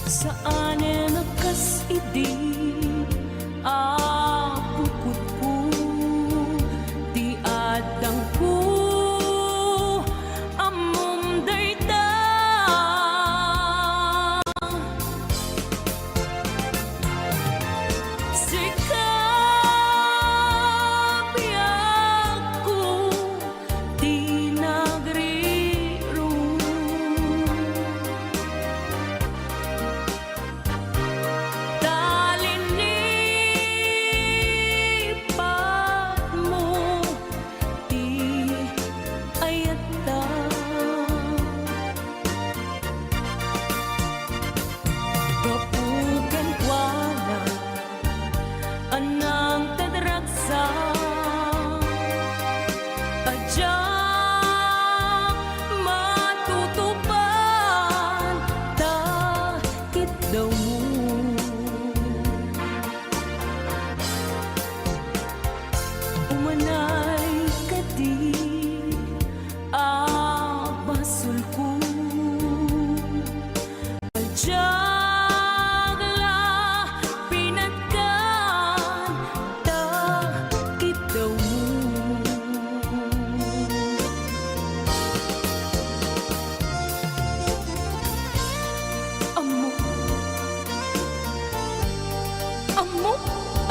Saan nakas idi pukot ko di adang ko amom dayta sikap ko di nagriro anang tadragsa adya matutupan takit daw mo umanay kadi basul ko adya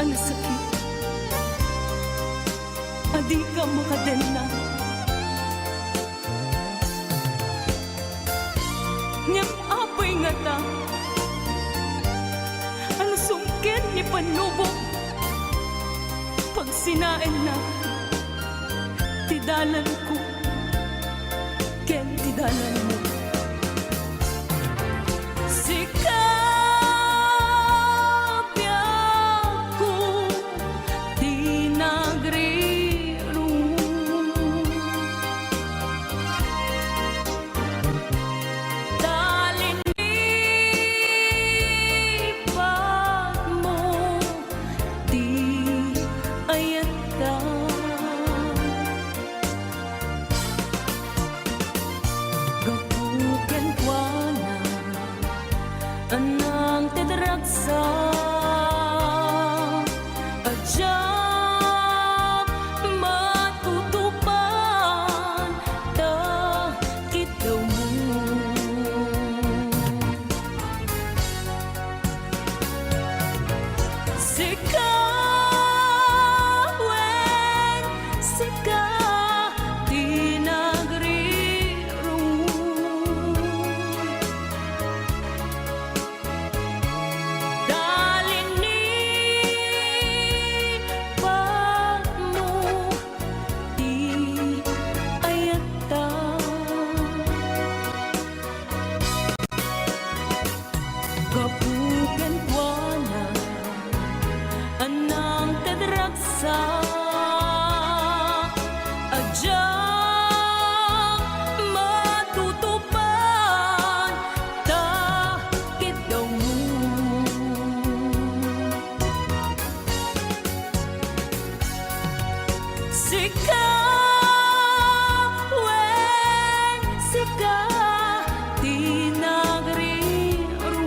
ang sakit adi ka makadena ngem apay nga ta ano sungkit ni panubo pag sinain na tidalan ko ken tidalan mo anang tadragsa adya matutupan takit daw mo sikawin sika di nagriro kapugan ko na anang tadragsa adya matutupan takit daw mo sikawin sika di nagriro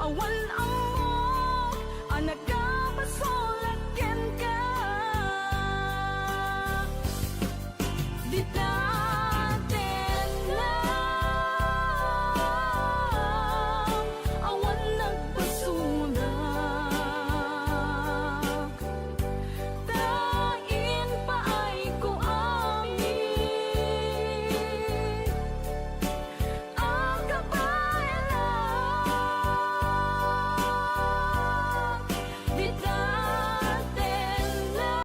awan amok anak ka basulat ken ka ditaten lang awan nagbasulak tain paay ko amin ang kabayan ditaten lang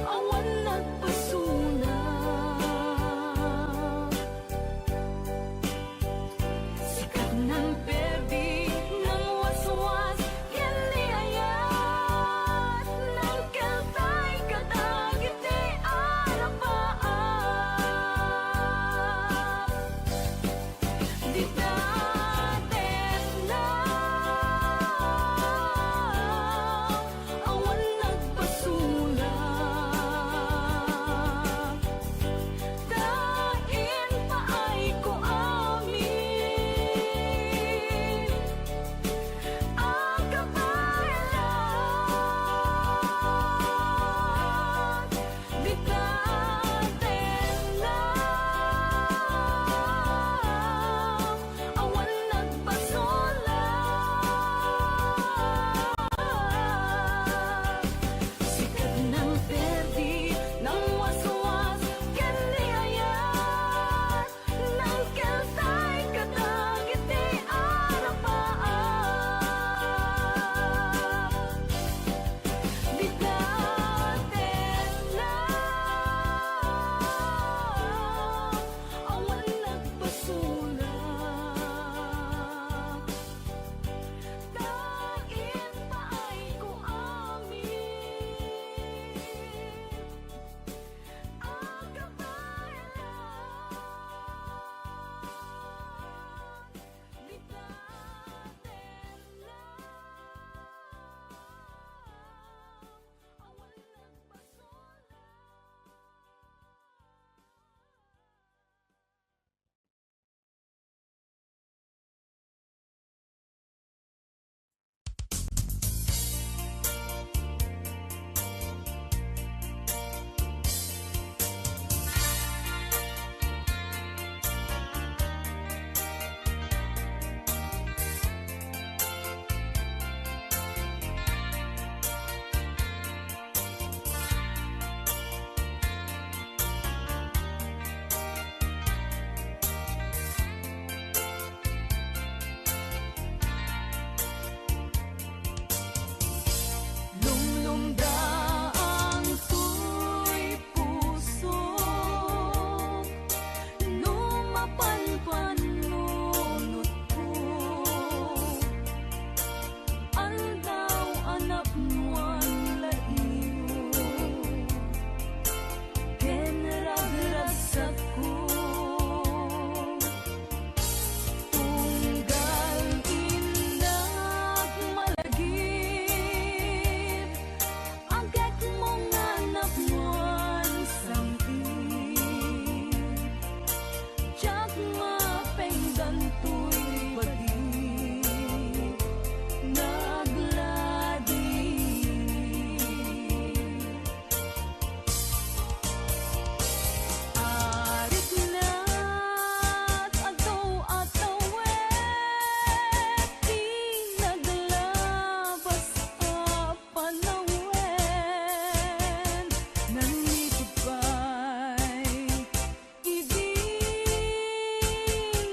awan nagbasulak sikat ng perdi ng waswas ken niayat ng kaltay kadagit di arapaat ditaten lang awan nagbasulak tain paay ko amin ang kabayan ditaten lang awan nagbasulak sikat ng perdi ng waswas ken niayat ng kaltay kadagit di arapaat ditaten lang awan nagbasulak tain paay ko amin ang kabayan ditaten lang awan lumlumdaang tuy puso lumapanpanunot ko aldaw anak nuan laiyo ken ragragsak ko tunggal indak malagip agad mong anak nuan sangkit jak mapenggan tuy padi nagladi arit na't ataw-atawet di naglabas a panawen nanitupay idi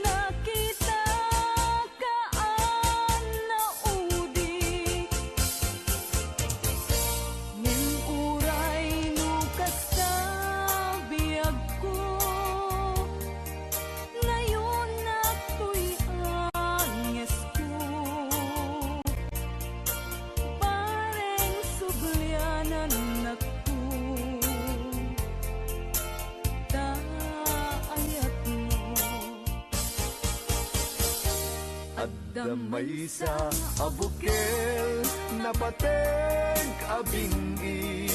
nakita kaan naudi ngem uray nukas sa biyag ko ngayon natoy anges ko pareng suglyanan nako taayat mo Damay sa abukel napateg abingi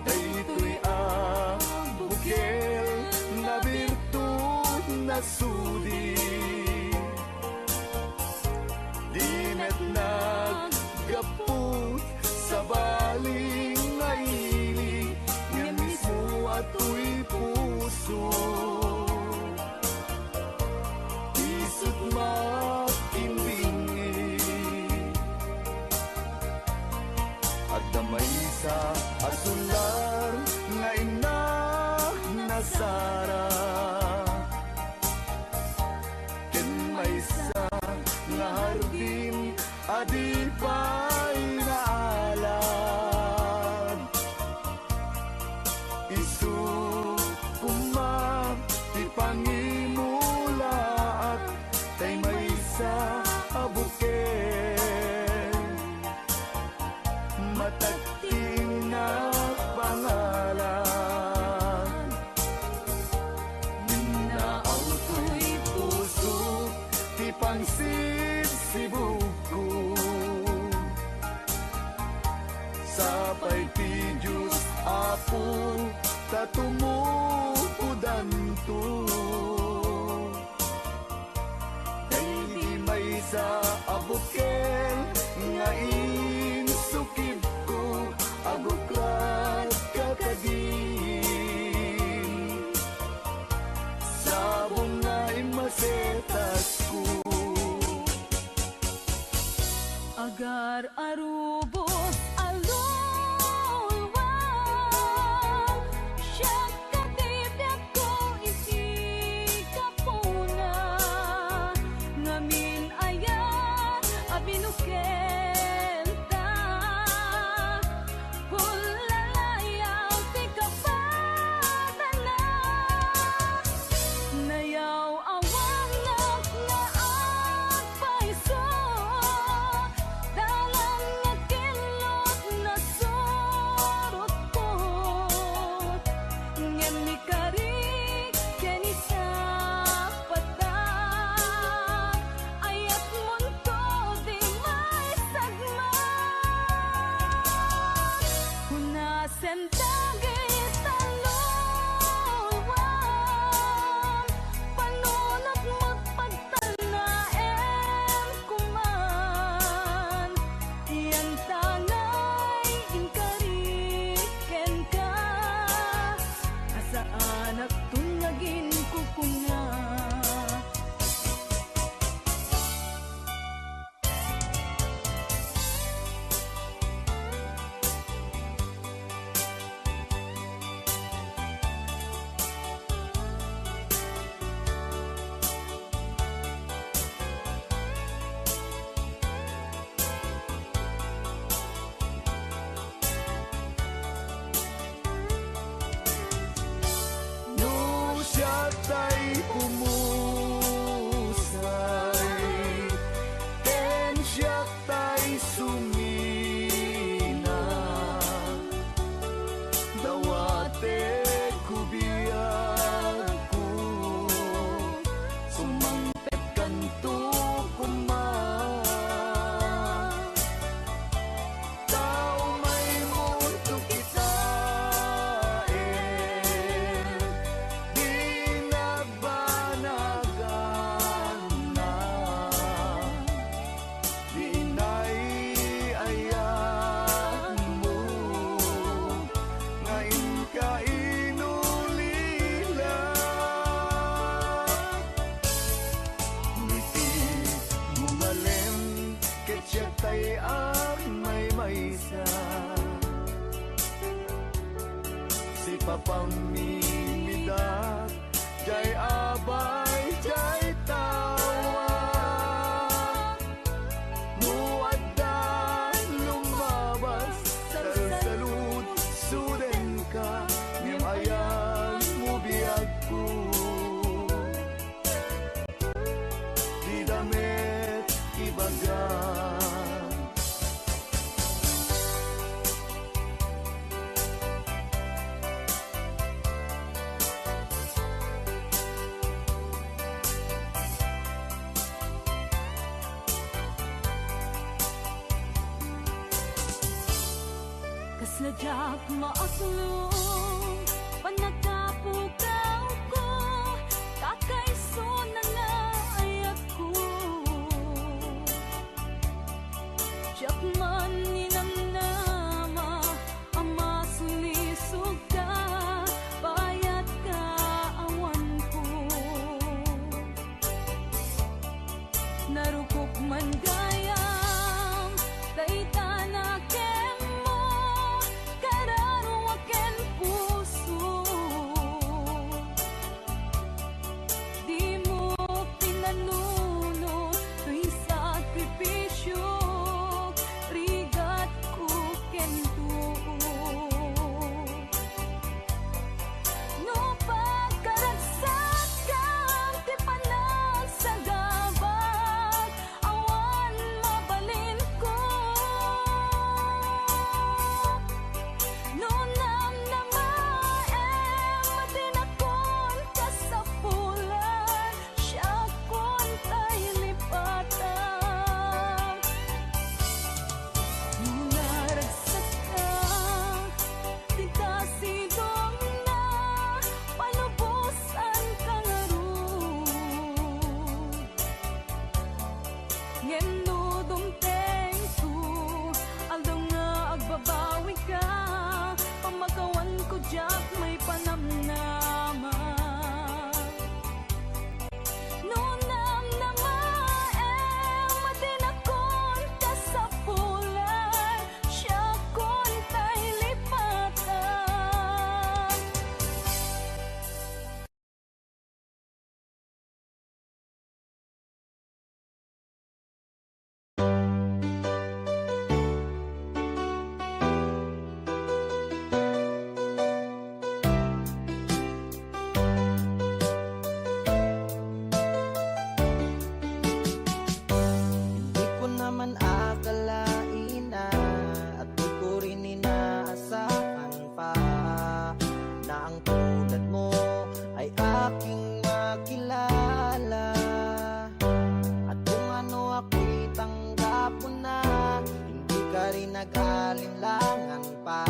daytoy abukel na birtud Sara ken maysa nga hardin adi pa'y naalad isu kumam ti pangimula at kay maysa abuken matagting na pangalan minaaw to'y puso ti pangsibsibuko sapay ti Diyos apo tatumupudan to kay di maysa abuken nga insukib ko abuklat kakadin sabong nga imasetas ko agar arubos alulwang siya katibyak ko iti kapuna ngamin ayan abinuken ta hulalayaw ti kapatana nayaw awang nagnaat paiso dalang nga kilot na surot ko ngem ni karik ken isa pata ayat munto di may sagma hunasen dagit talulwang panunot magpagtanaem kuman iyan tangay inkariken ka asaan at tungagin kukunga no siya tay pumusay ken siya tay sumina dawate kubiyag ko sumangpet kanto kuman tao may mundo kita di nagbanagan na di naiayan mo ngayon ka inulila ngiti gumalem ket siya tay may maysa si papamimidak jay abay jay tawa muaddan lumabas salsalud suden ka ngem ayan mo biyag ko di damet ibagan kasladyak maaslong panagkapukaw ko kakaiso na nga ayat ko tiyak man ninamnama ama sulisog ka bayat ka awan ko narukop man gayam dayta na ken mo kararo ken tulad mo ay aking makilala. At kung ano ako'y tanggap mo na, hindi ka rin nag-alinlangan pa.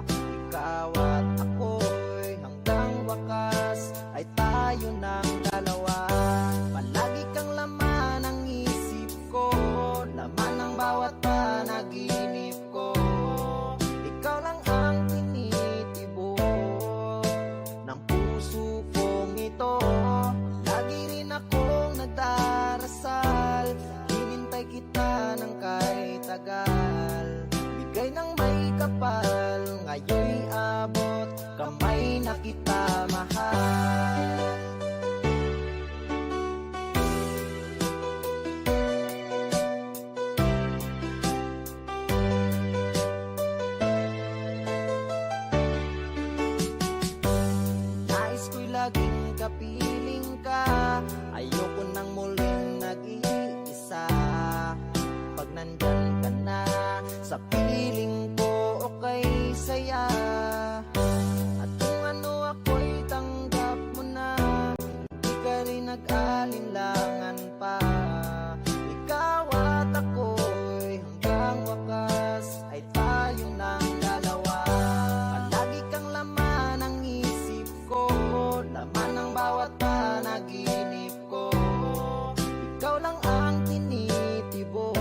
Ikaw at ako'y hanggang wakas ay tayo ng dalawa. Palagi kang laman ng isip ko, laman ng bawat panaginip ko. Ikaw lang ang tinitibok ng puso kong ito. Lagi rin akong nagdarasal, hinintay kita ng kahit tagal. Bigay ng may kapal, ngayon'y abot kamay na kita mahal. Nais ko'y laging kapiling ka, ayoko nang muling nag-iisa. Pag nandyan ka na sa piling ko, okay saya. At kung ano ako'y tanggap mo na, hindi ka rin nag-alinlangan pa. Ikaw at ako'y hanggang wakas ay tayo ng dalawa. Palagi kang laman ng isip ko, laman ng bawat panaginip ko. Ikaw lang ang tinitibok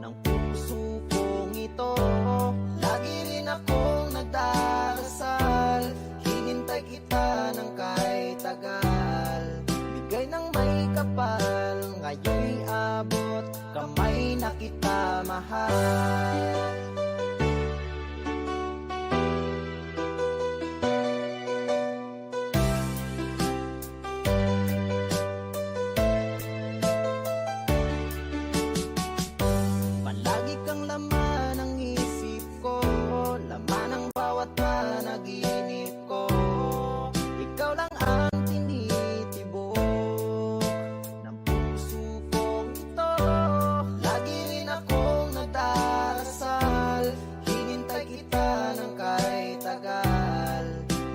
ng puso kong ito. Lagi rin akong nagdarasal, hinintay kita ng kahit tagal. Bigay ng may kapal, ngayon'y abot kamay na kita mahal. Palagi kang laman ng isip ko, laman ng bawat panaginip ko. Ikaw lang ang tinitibok ng puso kong ito. Lagi rin akong nagdarasal, hinintay kita ng kahit tagal.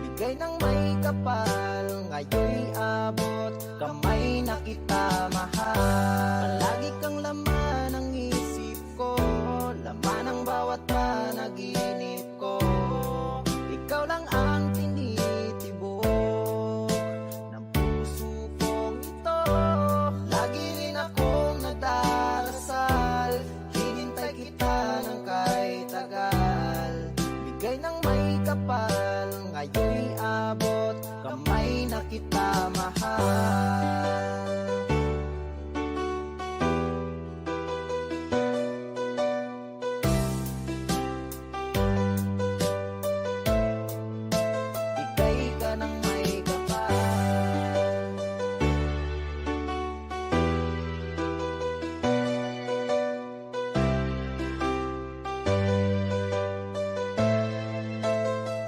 Bigay ng may kapal, ngayon'y abot kamay na kita mahal. Palagi kang laman ng isip ko, laman ng bawat panaginip ko. Ikaw lang ang tinitibok ng puso kong ito. Lagi rin akong nagdarasal, hinintay kita ng kahit tagal. Bigay ng may kapal, ngayon'y abot kamay na kita mahal. Bigay ka ng may kapal.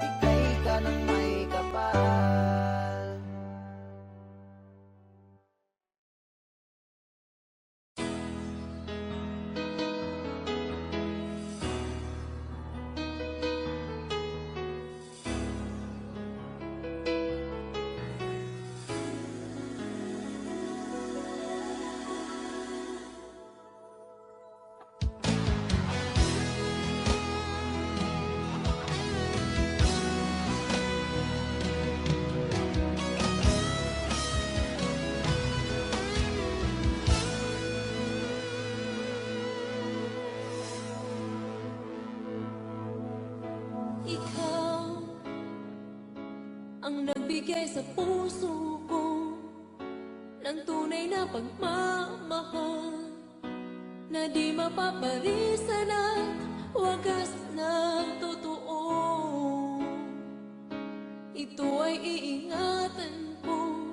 Bigay ka ng may kapal. Ikaw ang nagbigay sa puso ko ng tunay na pagmamahal, na di mapaparisan at wagas na totoo. Ito ay iingatan ko,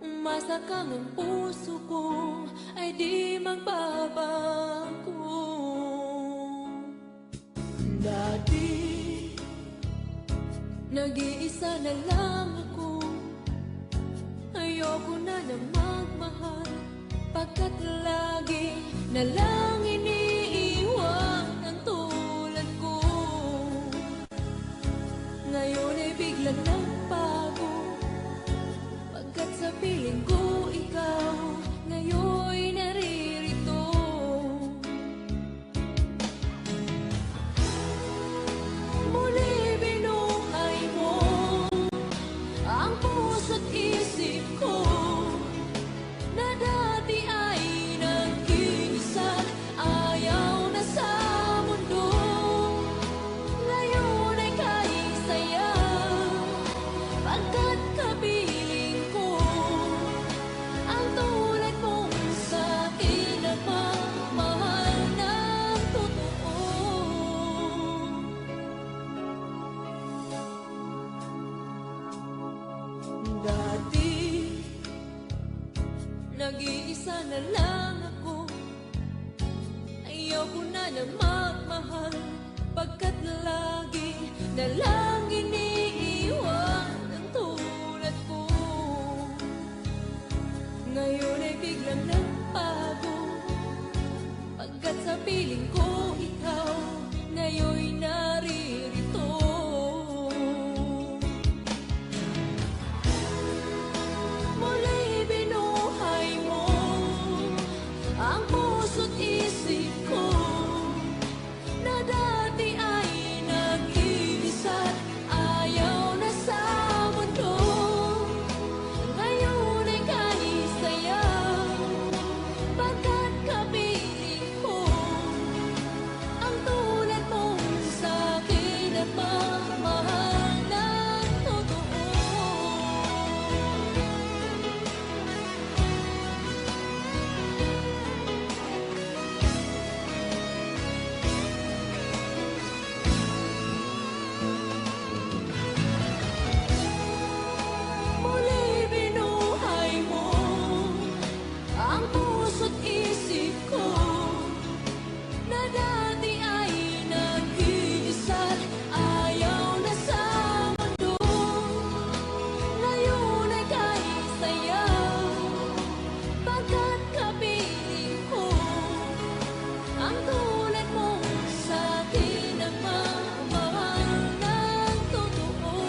umasa kang ang puso ko ay di magbabago. Dati nag-iisa na lang ako, ayoko na magmahal, pagkat lagi na lang iniiwan ang tulad ko. Ngayon Ngayon ay biglang nagbago, pagkat sa piling ko ikaw ngayon'y naririto. Muli binuhay mo ang puso't isip ko, na dati ay nag-iisa, ayaw na sa mundo. Ngayon ay kahit saya, pagkat kapiling ko ang tulad mong sa'kin nagmamahal ng totoo. Dati nag-iisa na lang ako, ayaw ko na magmahal, pagkat lagi na lang iniiwan ang tulad ko. Ngayon ay biglang nagbago, pagkat sa piling ko ikaw ngayon'y naririto. Muli binuhay mo ang puso't isip ko, na dati ay nag-iisa, ayaw na sa mundo. Ngayon ay kahit saya, pagkat kapiling ko ang tulad mong sa'kin at mamahal ng totoo. Muli binuhay mo ang puso't isip ko, na dati ay nag-iisa, ayaw na sa mundo. Ngayon ay kahit saya, pagkat kapiling ko ang tulad mong sa'kin nagmamahal ng totoo.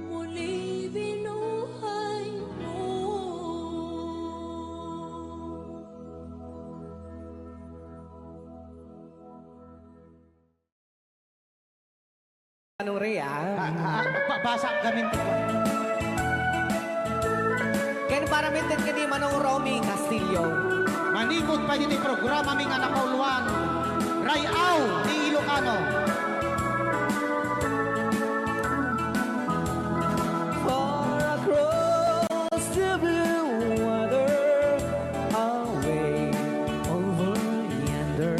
Muli binuhay mo. Anong Rhea? Basa kami ko. Ken para mintin ka di Manong Romy Castillo. Manikot pa din programa ming anak kauluan. Rayaw ni Ilocano. Far across the blue water, away over yonder,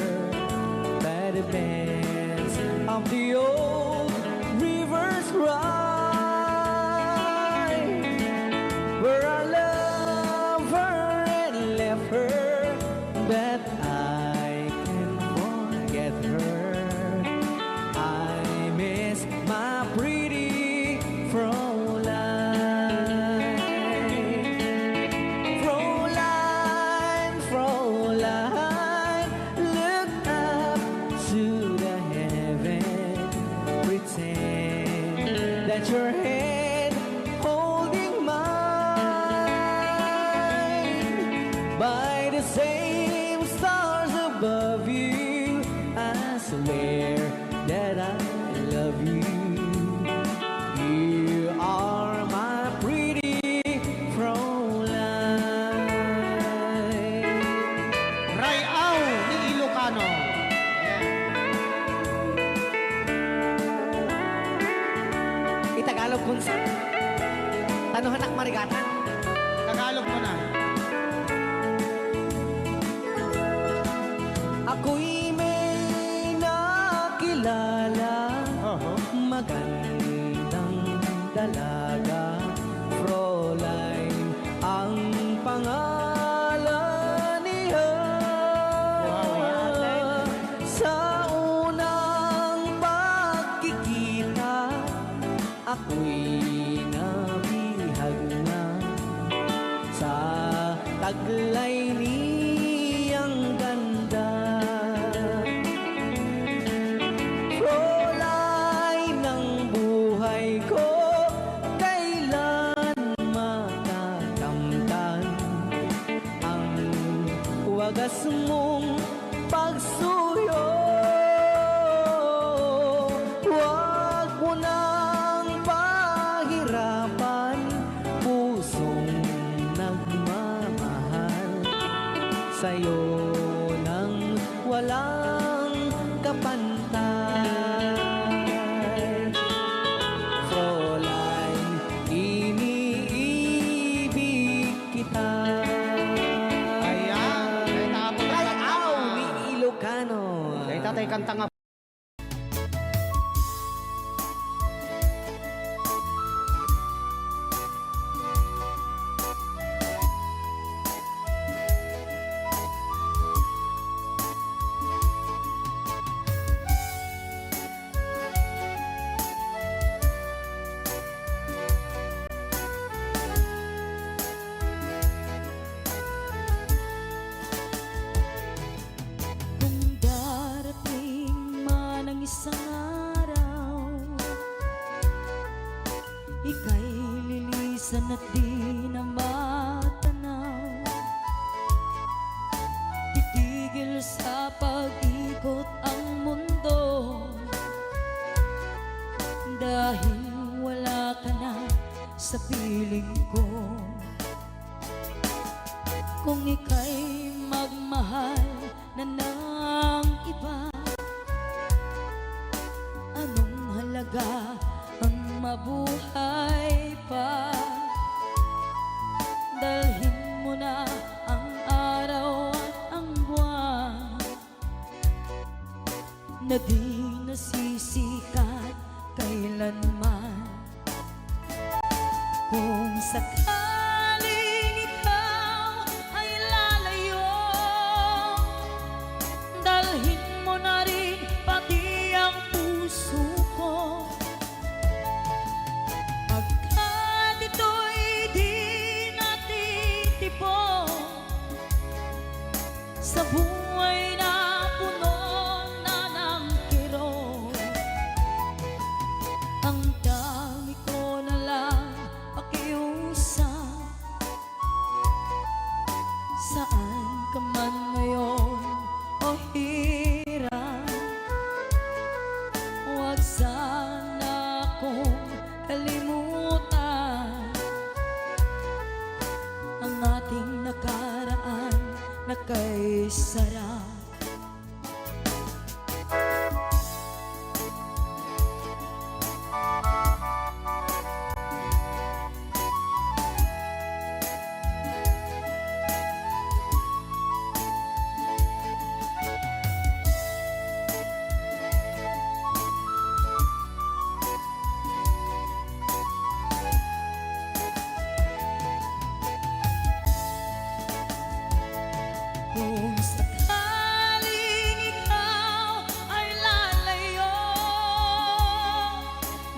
by the banks of the old river's ride, where our lover had left her, that I can forget her. I miss my pretty Fräulein. Fräulein, Fräulein, look up to the heaven, pretend that your hand holding mine. By the same stars above you, I swear that I love you. You are my pretty Fräulein. Rayaw ni Ilocano. Itagalog kung sa Tanuhan ak marigatan. Tagalog mo na. Ako'y may nakilala, magandang dalaga, Fräulein ang pangalan niya. Sa unang pagkikita, ako'y nabihag na taglay niyang ganda. Kulay ng buhay ko, kailan makakamtan ang wagas mong pagsuyo. Huwag mo nang pahirapan pusong nagmamahal sa'yo nang walang kapantay. Fräulein, iniibig kita. Ayan, kay tapos Ay, aw, ni Ilocano. kay tatay kanta nga. Kung darating man ang isang araw, ika'y lilisan at di na matanaw. Titigil sa pag-ikot ang mundo, dahil wala ka na sa piling ko. Kung ika'y magmahal na ng iba, anong halaga ang mabuhay pa? Dalhin mo na ang araw at ang buwan na di nasisikat kailanman. Kung sakaling ikaw ay lalayo, dalhin mo na rin pati ang puso ko. Pagkat ito'y di natitipon sa buhay na puno na ng kirot. Ang dami ko na lang pakiusap, saan ka man ngayon o hirap, huwag sana akong kalimutan ang ating nakaraan na kay sarap. Kung sakaling ikaw ay lalayo,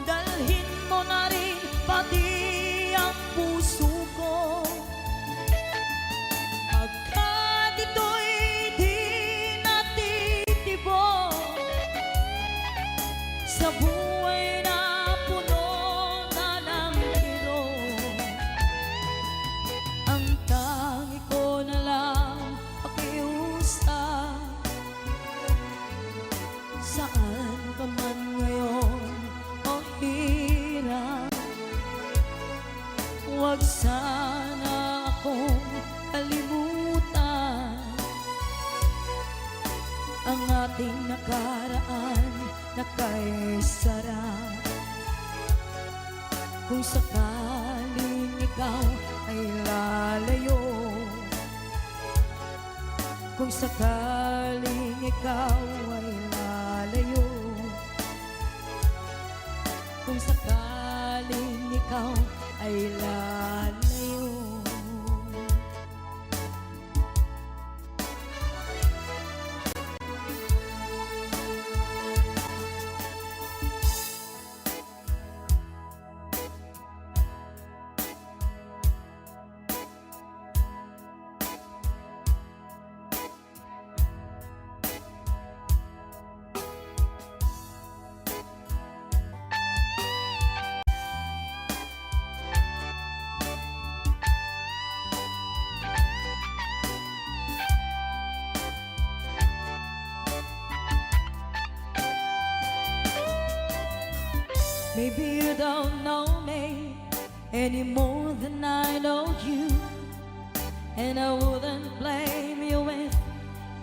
dalhin mo na rin pati ang puso ko. Pagkat ito'y di natitibok sa buhay na puno na ng kirot. Ang tangi ko na lang pakiusap, saan ka man ngayon o hirap, huwag sana akong kalimutan ang ating nakaraan na kay sarap. Kung sakaling ikaw ay lalayo, kung sakaling ikaw ay lalayo, kung sakaling ikaw ay lalayo. Maybe you don't know me any more than I know you, and I wouldn't blame you if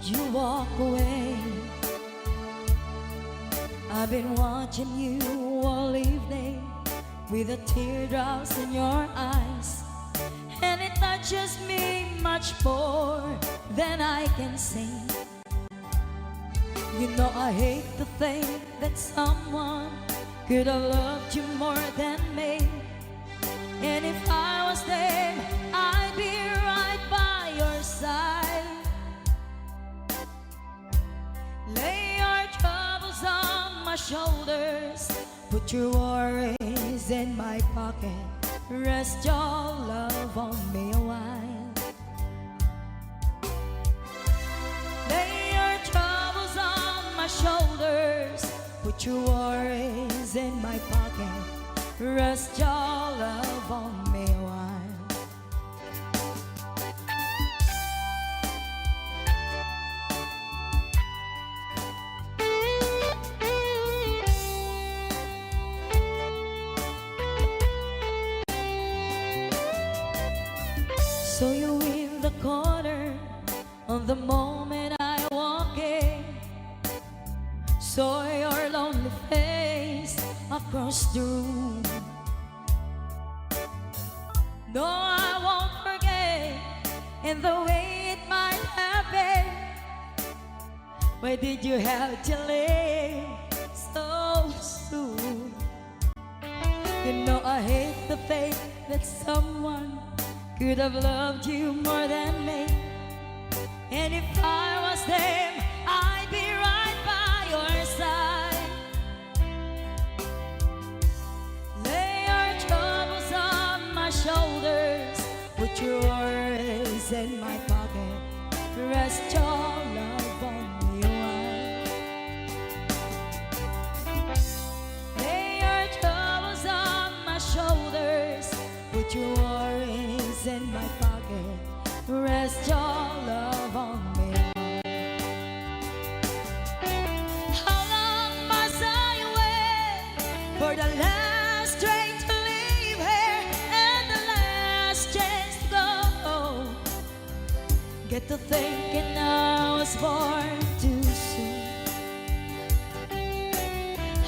you walk away. I've been watching you all evening with the teardrops in your eyes, and it touches me much more than I can sing. You know I hate to think that someone could have loved you more than me, and if I was there, I'd be right by your side. Lay your troubles on my shoulders, put your worries in my pocket, rest your love on me a while. Lay your troubles on my shoulders, put your worries in my pocket, rest your love on me a while. Saw you in the corner on the moment I walk in, saw your lonely face across the room. No, I won't forget in the way it might have been. Why did you have to leave so soon? You know I hate the faith that someone could have loved you more than me, and if I was them, I'd be right by your side. Lay your troubles on my shoulders, put your worries in my pocket, rest your love on me a while. Lay your troubles on my shoulders, put your worries in my pocket, rest your love on me. How long must I wait for the last train to leave here and the last chance to go? Get to thinking I was born too soon.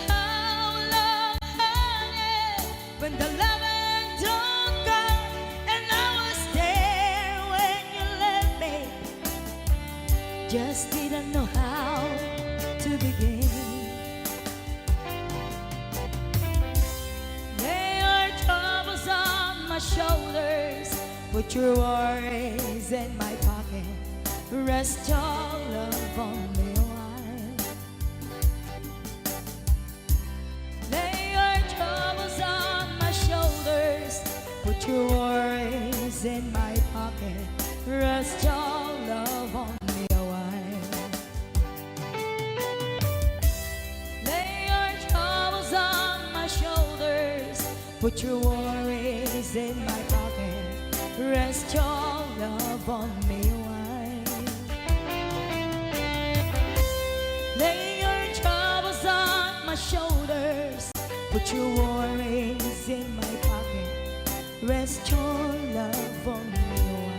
How long, honey, when the loving don't come, and I was there when you left me, just didn't know how to begin. Lay your troubles on my shoulders, put your worries in my pocket, rest your love on me a while. Lay your troubles on my shoulders, put your worries in my pocket, rest your love on me a while. Lay your troubles on my shoulders, put your worries in my pocket, rest your love on me a while. Lay your troubles on my shoulders, put your worries in my pocket, rest your love on me a while.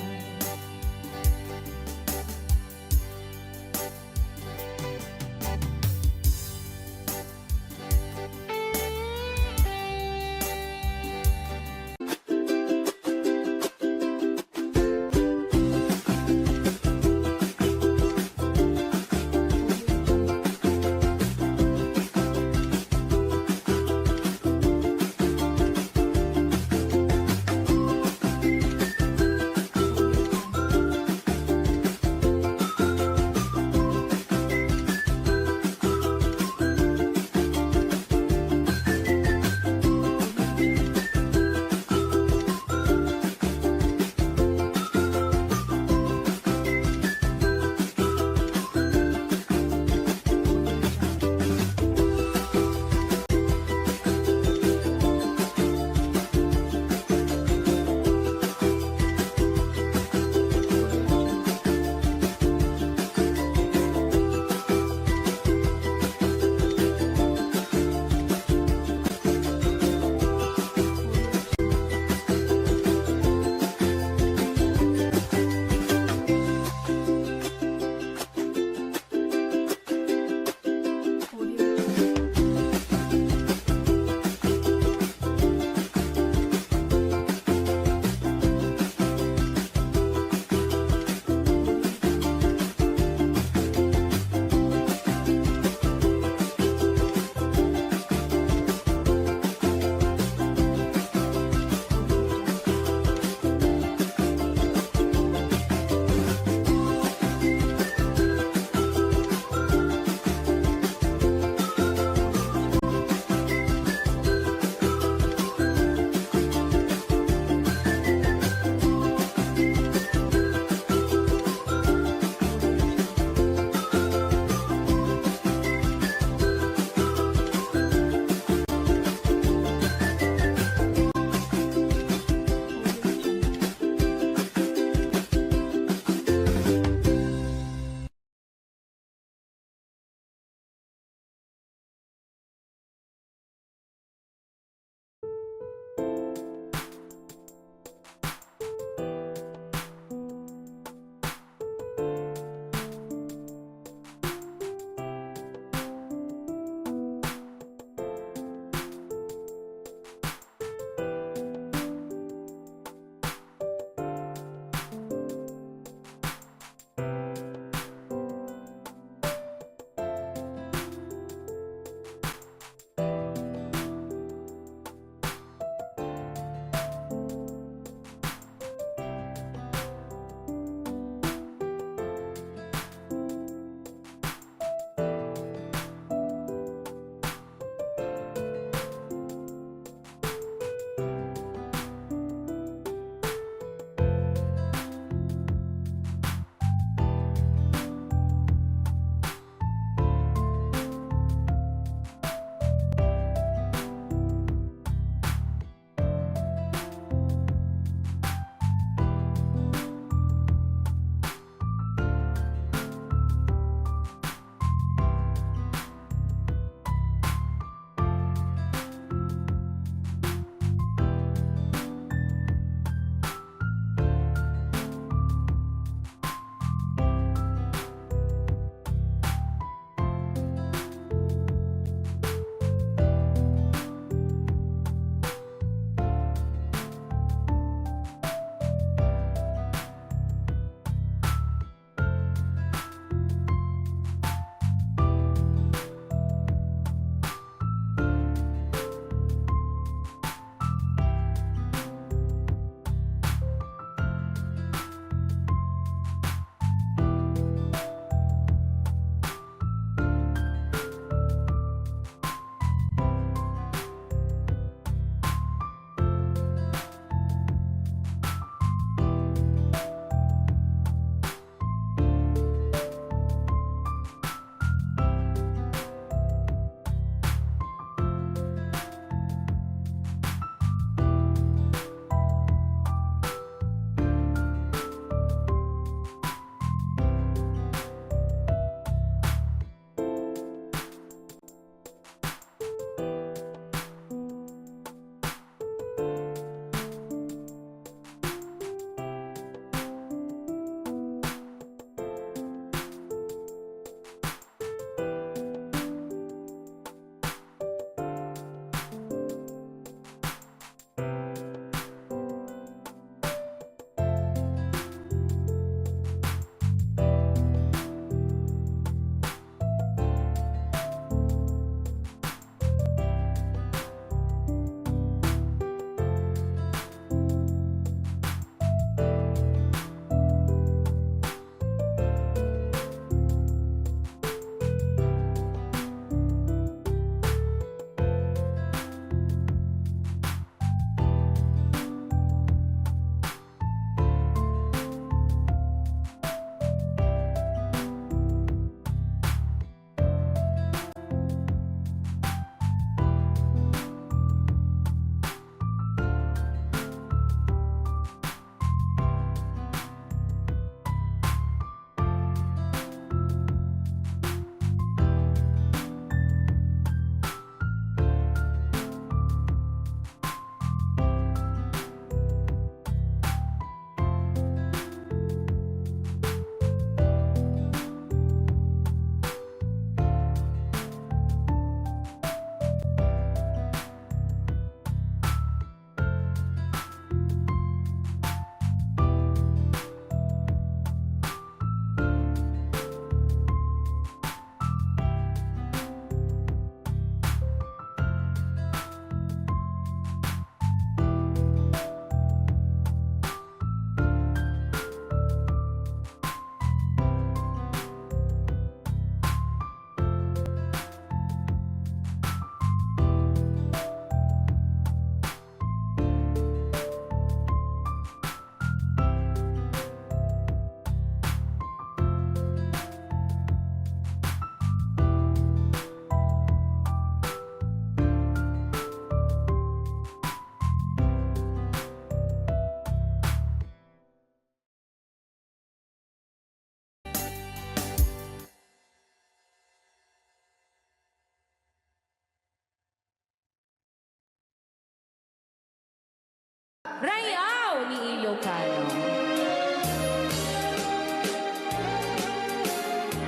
Rayaw ni Ilocano.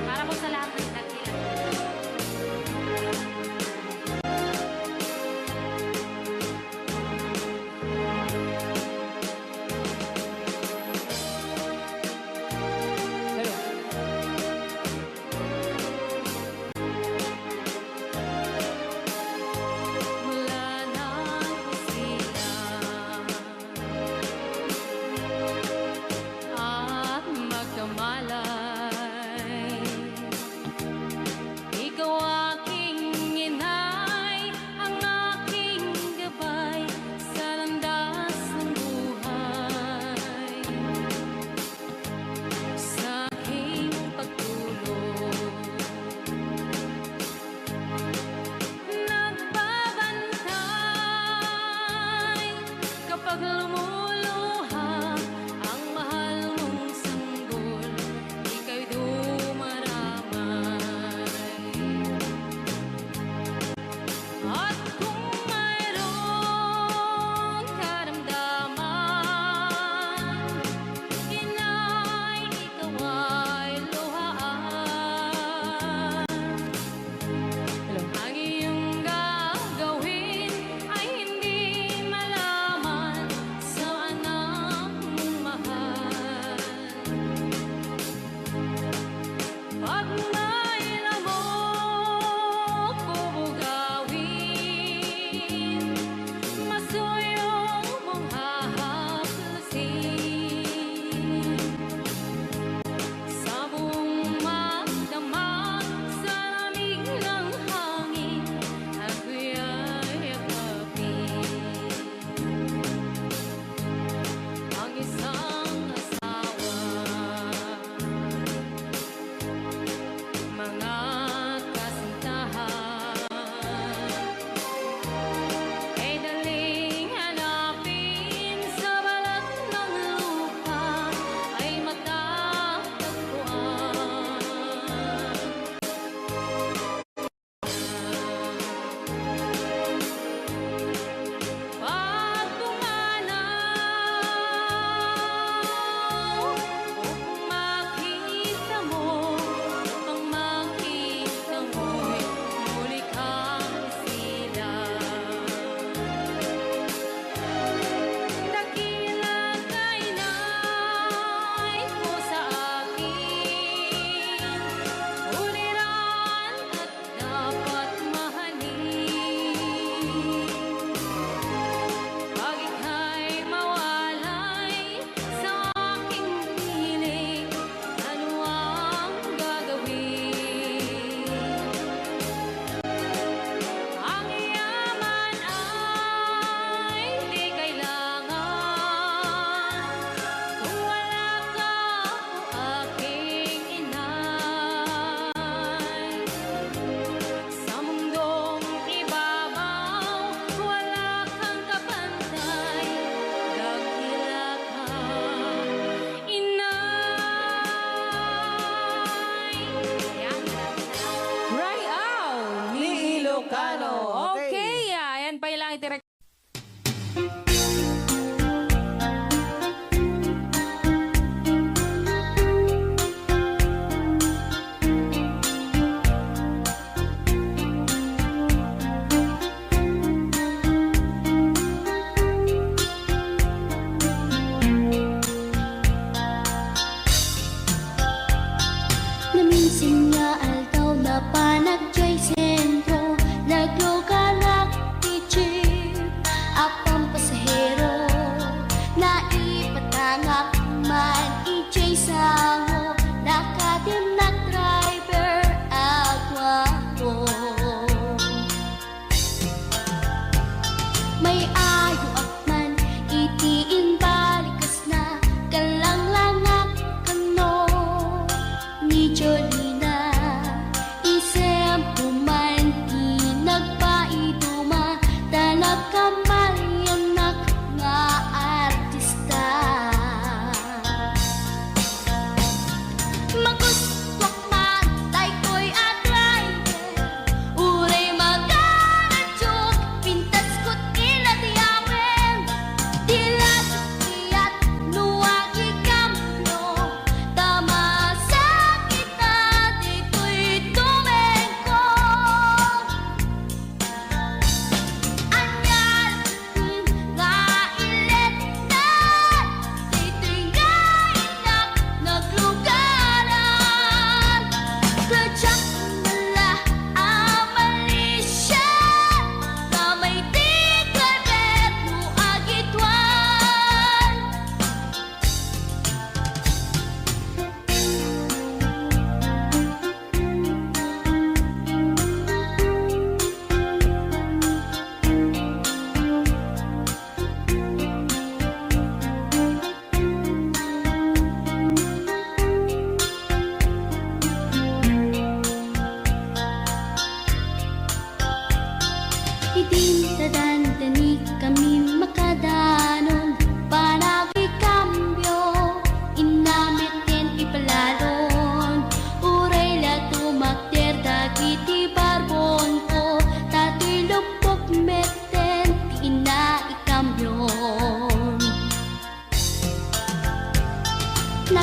Para po sa lahat ng nagkilan. Hello. Mula nang sila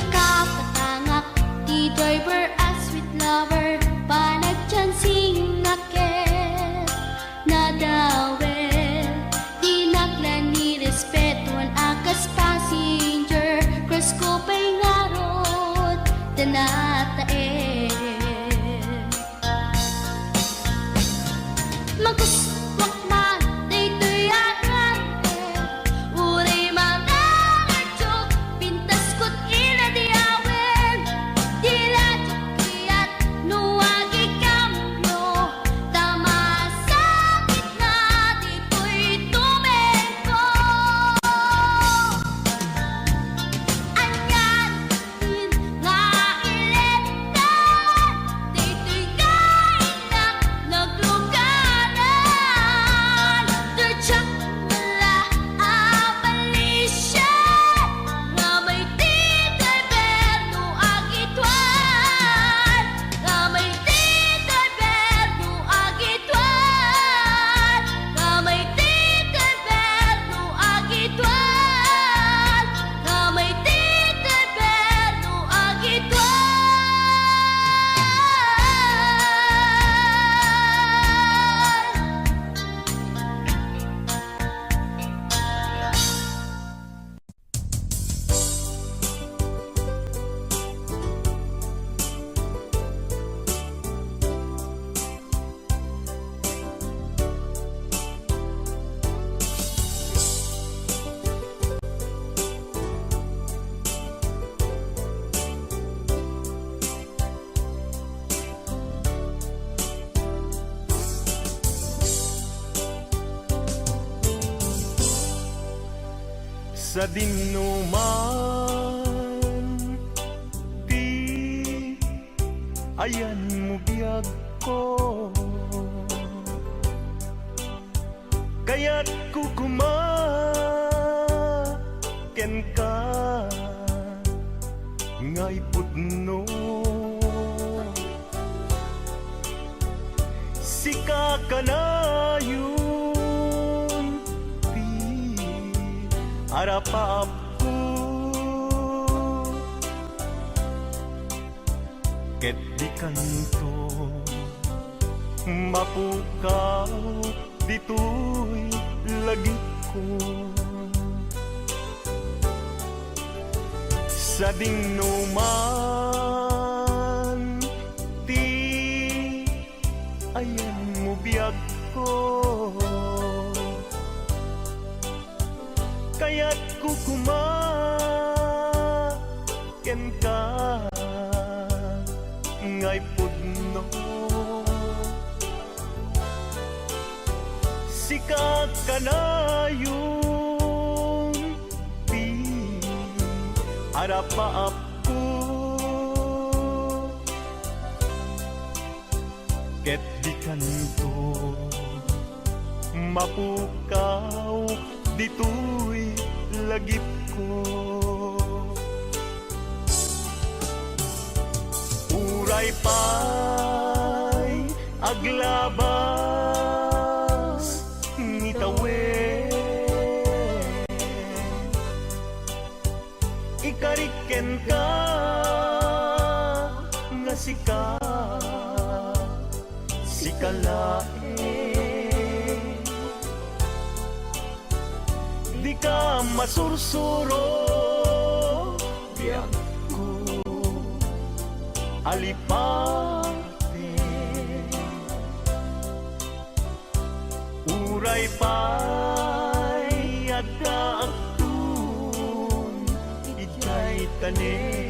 Kapatangak, di driver as sweet lover, panagchansing naket, nadawel, di naklan ni respetuan akas passenger, cross ko pa'y ngarot, tanatae. Maguswak man, daytoy agante, uray mga ngartsok, pintas ko't inadiawen, diladyak kiyat, nuwagi kamyo, tama sakit na, dito'y tumengko. Anyan, din nga iletan, dito'y kainak, nagluganan, dirtsak wala abalisyan, nga may tito'y berno agitwan, nga may tito'y berno agitwan, nga may tito'y berno agitwan, nga may tito'y berno agitwan. Sa dinuman di ayan mo biyag ko, kaya't kukumaken ka ngay pudno. Sika ka na yun harapap ko, ket di kanto mapukaw, dito'y lagip ko. Sa dinuman ti ayan mo biyag ko, kaya't kukumaken ka ngay pudno. Sikat ka na yung harapaap ko, ket di kanto mapukaw, dito'y lagip ko. Uray pa'y aglabas ngitawe, ikariken ka nga sikalae, di ka masursuro biyak ko alipate. Uray pa'y agkaagtun ikay tanin.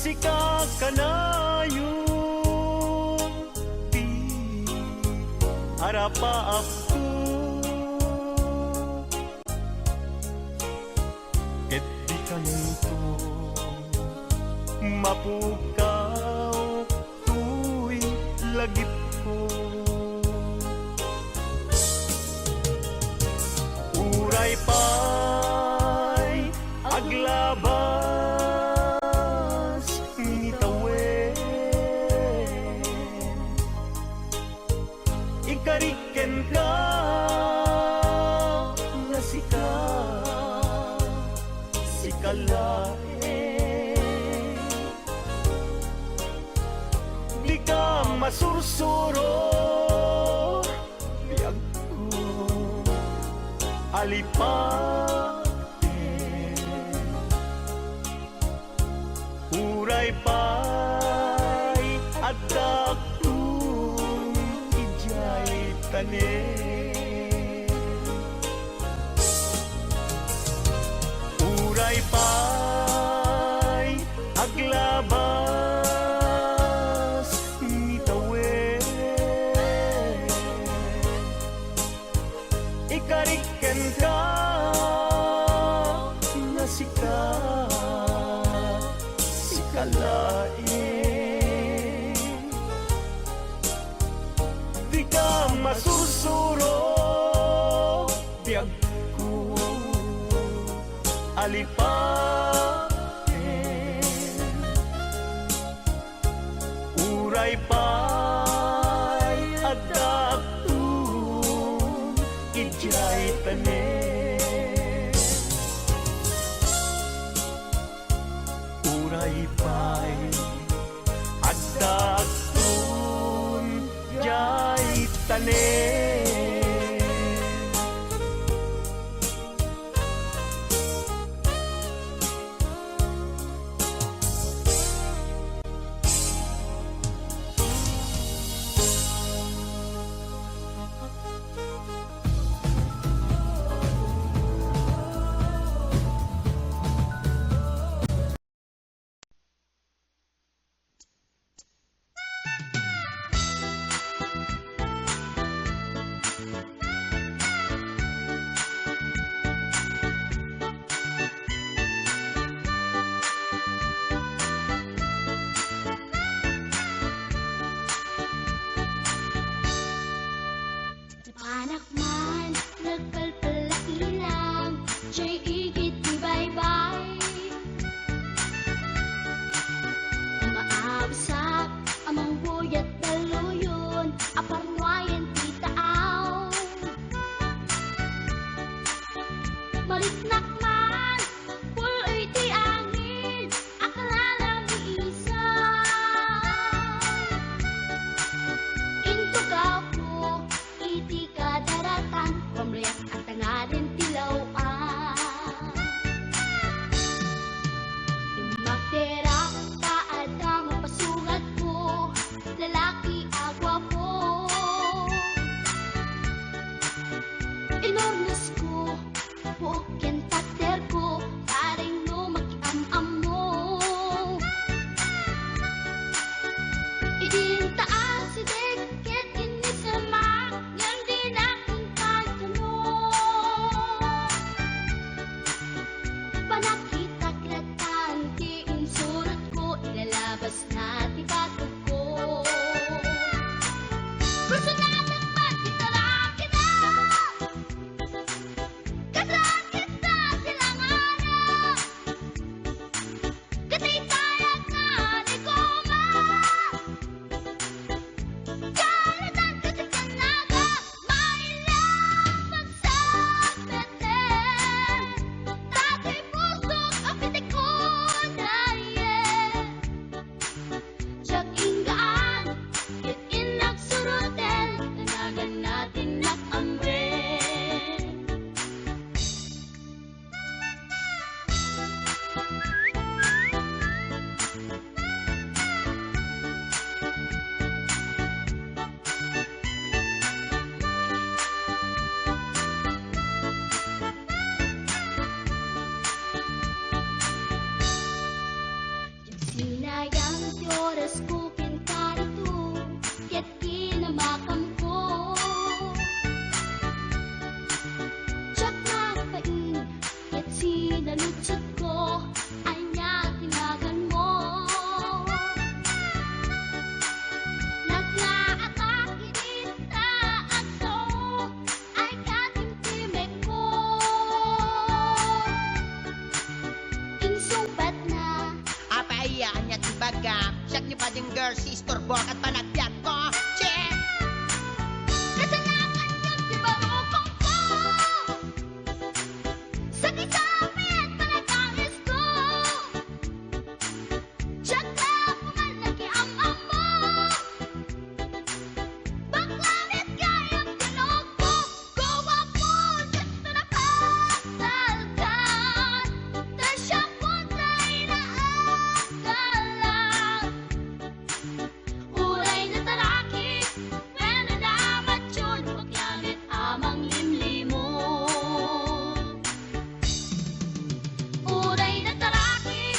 sika kanayon ti arapa ako ket di kanto mapukaw tuy lagip ko uray pa'y aglabas ngitawen ikariken ka nga sikalae di ka masursuro biyag ko alipate uray pa'y agdaktung ijay tanen uray pa'y aglabas ngitawen ikariken ka nga sikalae di ka masursuro biyag ko alipate uray pa'y agdaktung ijay tanen uray pa'y agdaktung ijay tanen Sayang ti oras ko pinkarito, ket kinamakam ko. Tsak nagpain, ket sinalutsot ko, anya tinagan mo. Naglaatake dita aso, ay katimtimek ko. Insumpat na, Apaiyaan niya tibaga, siyak ni bading girl, sister bok at panagbiat ko. Check! kasanakan yun di barukong ko. Sa kisapit panagangis ko, tsak na pumalaki ang amo. Baklanit kayang tinog ko, gawa po dito na pasalgan. Tasya po tayo na agalang. Uray na talaki, pwede dapat yun, paglamit amang limlimo. Uray na talaki,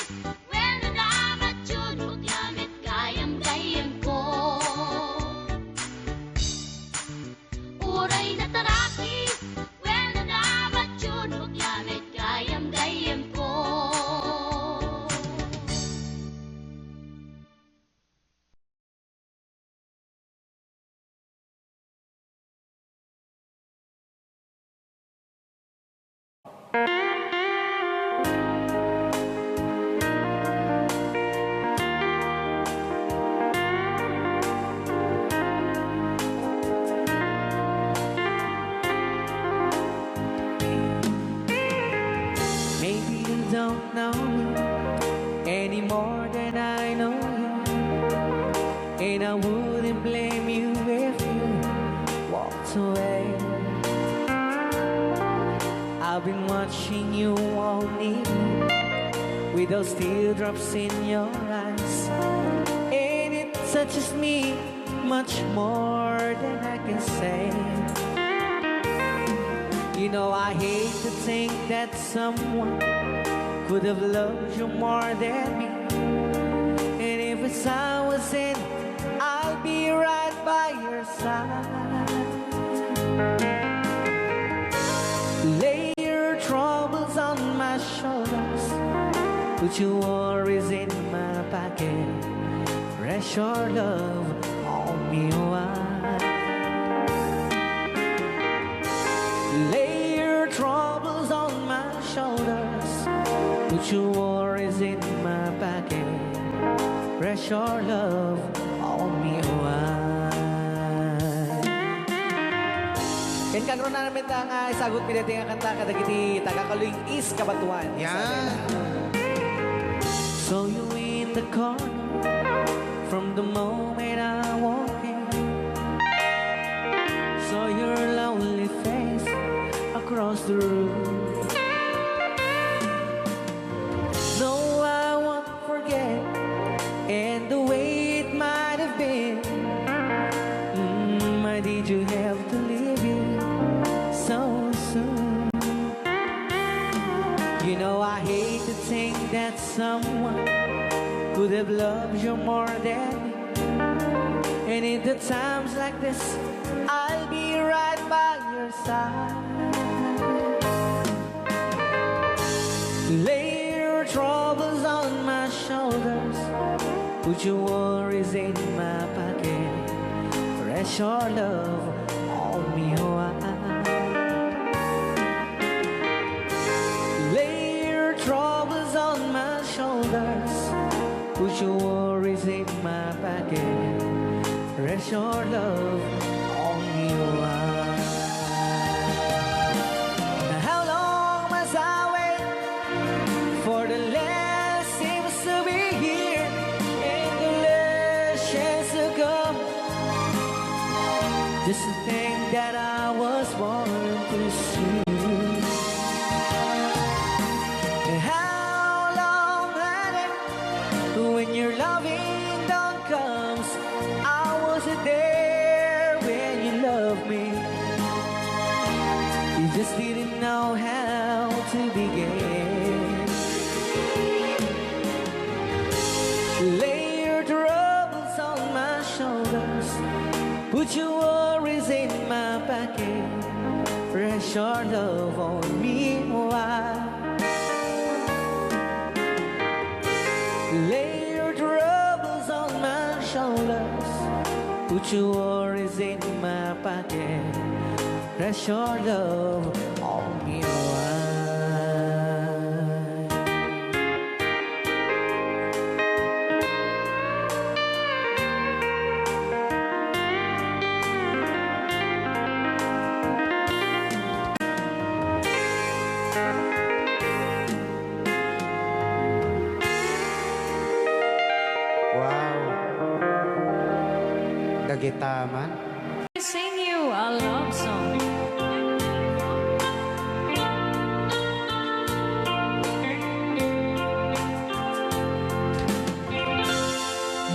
pwede dapat yun, paglamit gayam-gayam ko. Uray na talaki, pwede dapat yun, paglamit gayam-gayam ko. Maybe you don't know me any more than I know you, and I wouldn't blame you if you walked away. I've been watching you all evening with those teardrops in your eyes, and it touches me much more than I can say. You know, I hate to think that someone could have loved you more than me. And if it's I was in, I'll be right by your side. Lay your troubles on my shoulders, put your worries in my pocket. Rest your love on me wide. Lay your troubles on my shoulders, put your worries in my pocket. Rest your love on me wide. Ken kagro na namin ta nga isagot pinati nga kanta kadagiti tagakaluing is kabatuan. Yan. So you in the corner from the moment I walk in. Saw your lonely face across the room. No, I won't forget, and the way it might have been. Why did you have to leave it so soon? You know, I hate to think that someone could have loved you more than me. And in the times like this, I'll be right by your side. Lay your troubles on my shoulders, put your worries in my pocket. Rest your love on me wide. Lay your troubles on my shoulders, put your worries in my pocket. Rest your love on me wide. How long must I wait for the last seems to be here and the last chance to come? Just to think that I was born to see. And how long had it when your loving dawn comes? I wasn't there when you loved me. You just didn't know how to begin. Lay again. Press your love on me, why? Lay your troubles on my shoulders, put your worries in my pocket. Press your love on me, why? Wow. Dagitaman. Sing you a love song.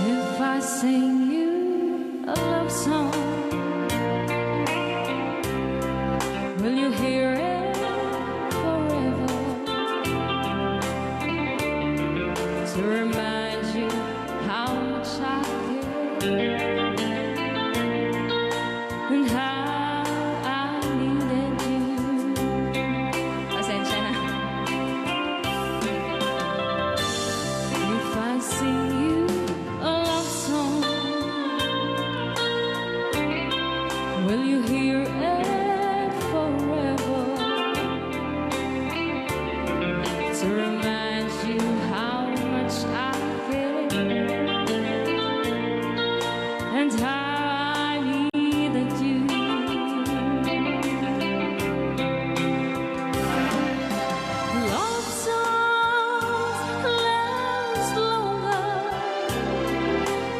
If I sing you a love song, will you hear it forever? To remind you how much I care and how I needed you. Pasensya na. If I sing you a love song, will you hear it forever? To remind you how much I care and how I needed you. Love songs last longer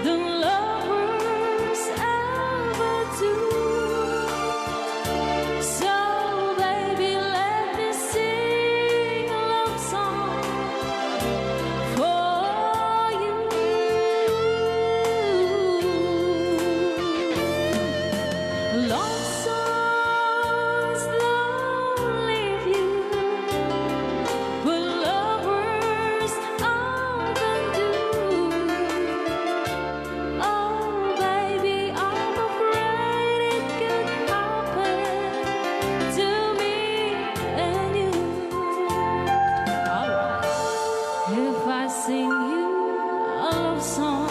than lovers ever do. So baby, let me sing a love song for you. Love songs don't leave you, but lovers often do. Oh baby, I'm afraid it could happen to me and you. Alright. If I sing you a love song,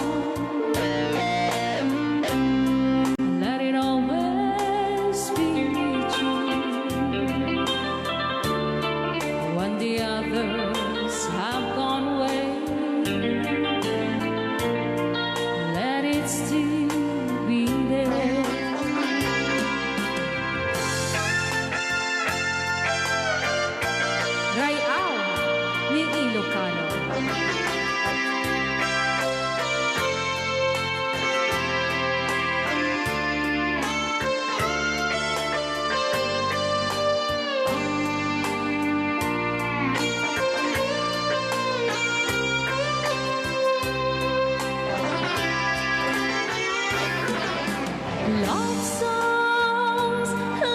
let it always be true. When the others have gone away, let it still be there. Rayaw ni Ilocano. Love songs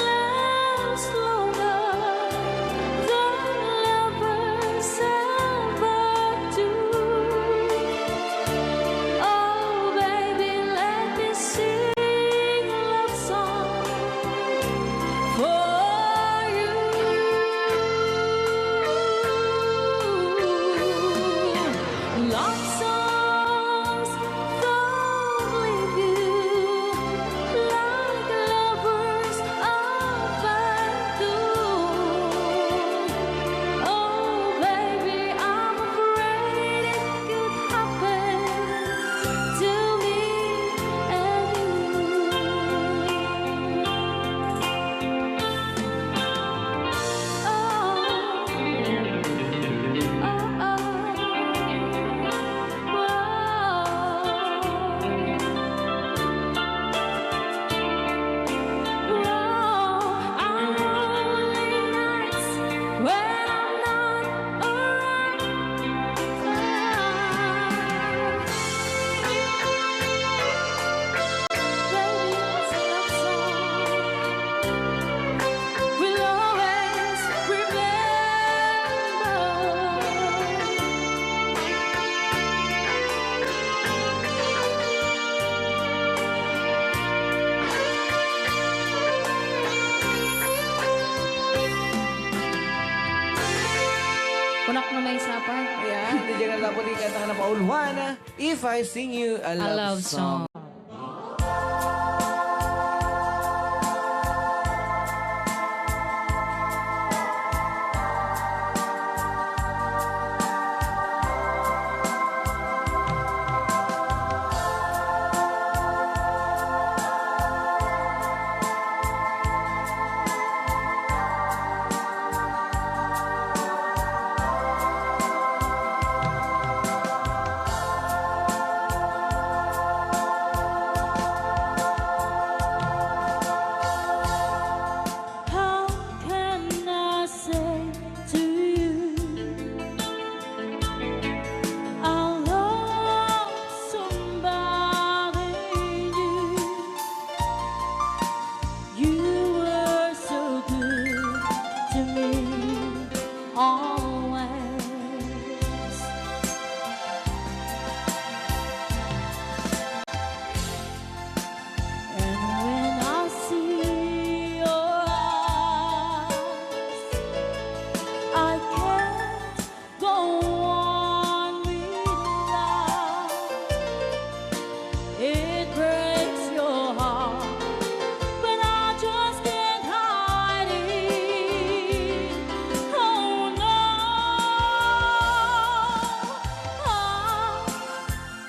last longer than lovers ever do. Oh baby, let me sing a love song for you. Love songs don't leave you. Love Paul Juana, If I Sing You a A Love, love song. How can I say to you I love somebody new? You were so good to me always. And when I see your eyes, I can't go on without. It breaks your heart, but I just can't hide it. Oh no,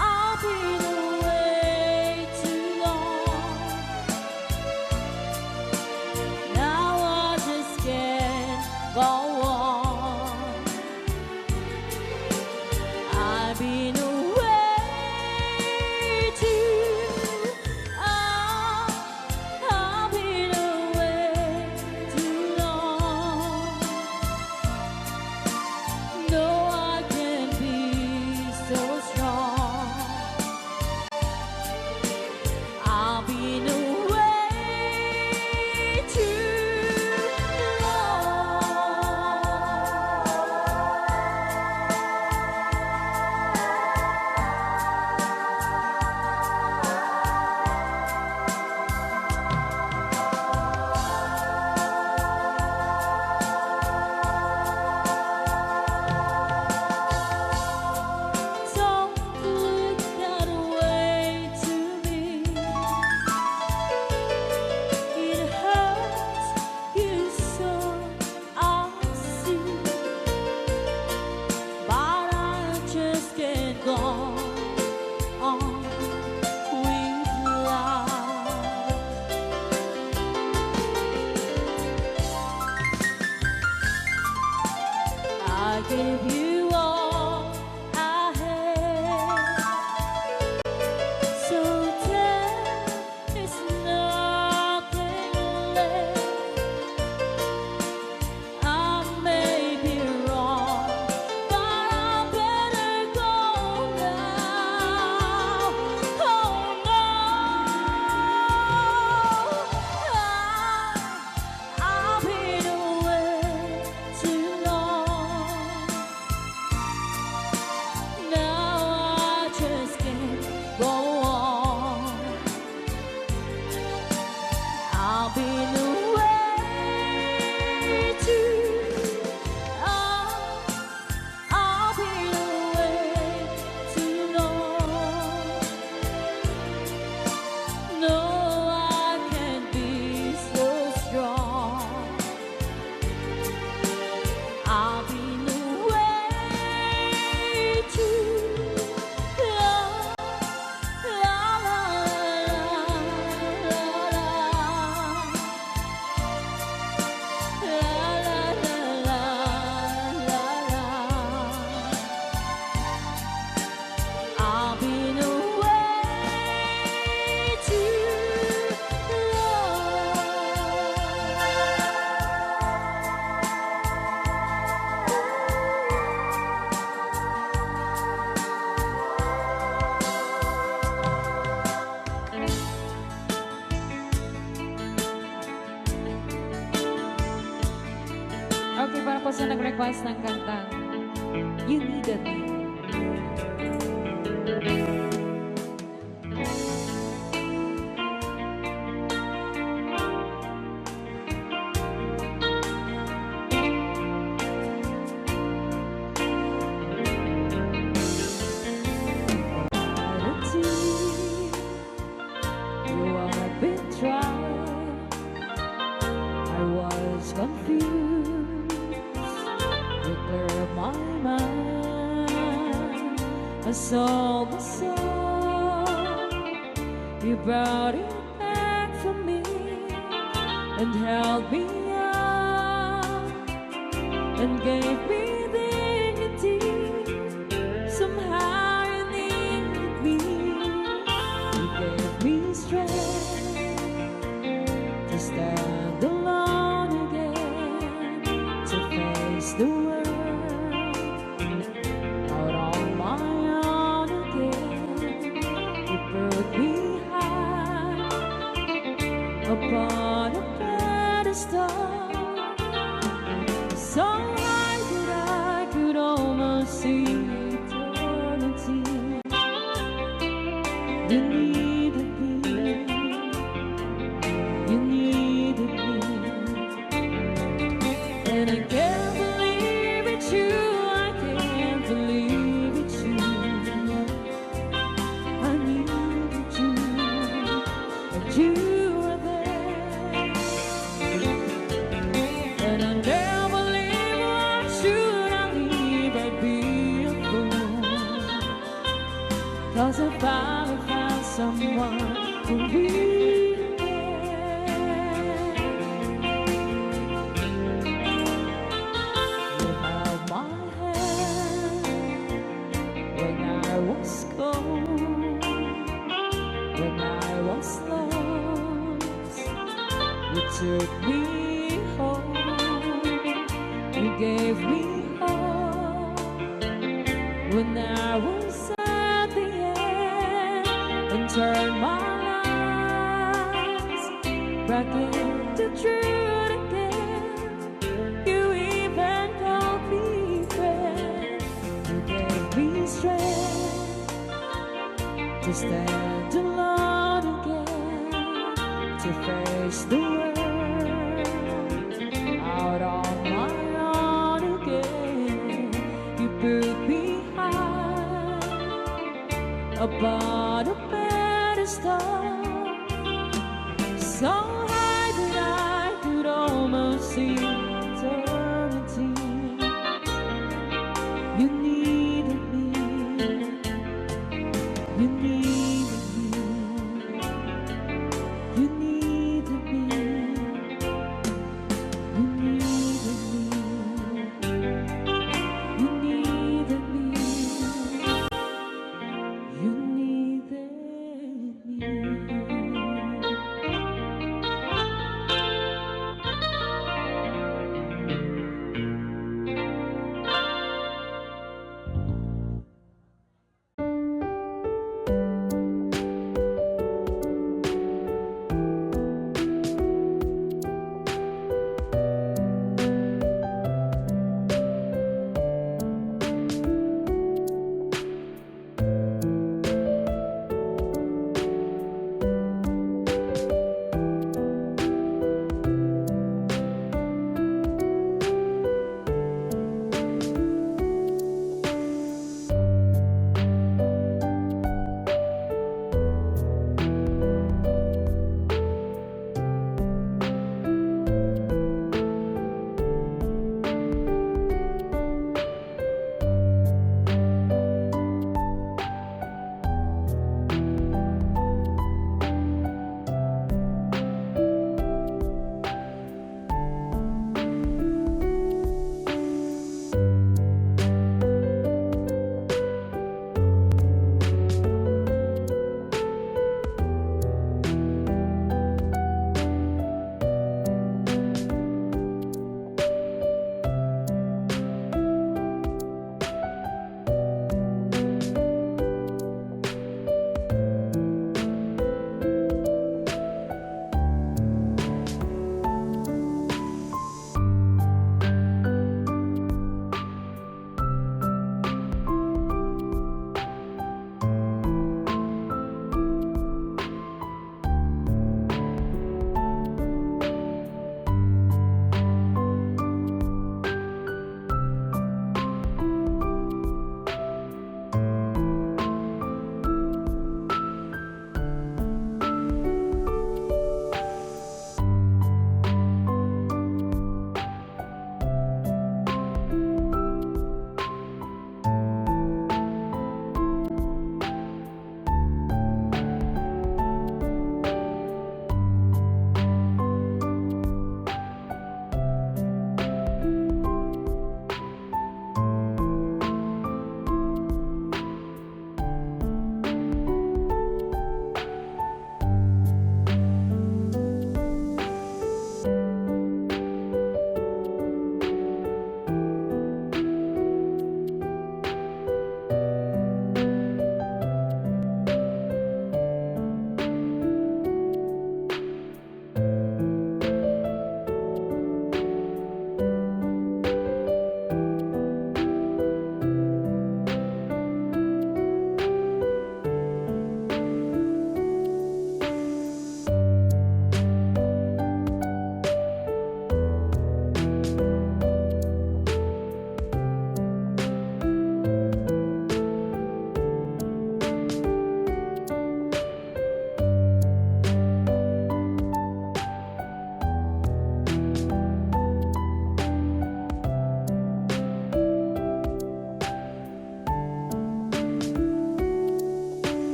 I've been away too long. Now I just can't go on. I've been away too. I've been away too long. No, I can't be so strong. I've been away too Don't look that way to me. It hurts you so, I see. But I just can't go on with life. I gave you all I had, so there is nothing left. I may be wrong, but I better go now. Oh no, I've been away too long. Now I just can't go on. I've been away too. I've been away too long. No, I can't be so strong. I've been away too long. La la la la la la la la. I've been away too Okay, para po sa nag-request ng kantang You Needed Me. brought it back for me and held me up and gave me dignity. Somehow you needed me. You gave me strength to stand alone again, to face the world out on my own again. You put me high upon a pedestal, so high that I could almost see eternity. You needed me, you needed me, and I can't believe it's you, I can't believe it's you. I needed you, and you were there, and I never leave. Why should I leave? I'd be a fool, 'cause I finally found someone who really cares. You held my hand when I was cold, when I was lost. You took me home, you gave me hope when I was at the end, and turned my lies back into truth again. You even called me friend. You gave me strength to stand alone again, to face the world out on my own again. You put me high upon a pedestal, so high that I could almost see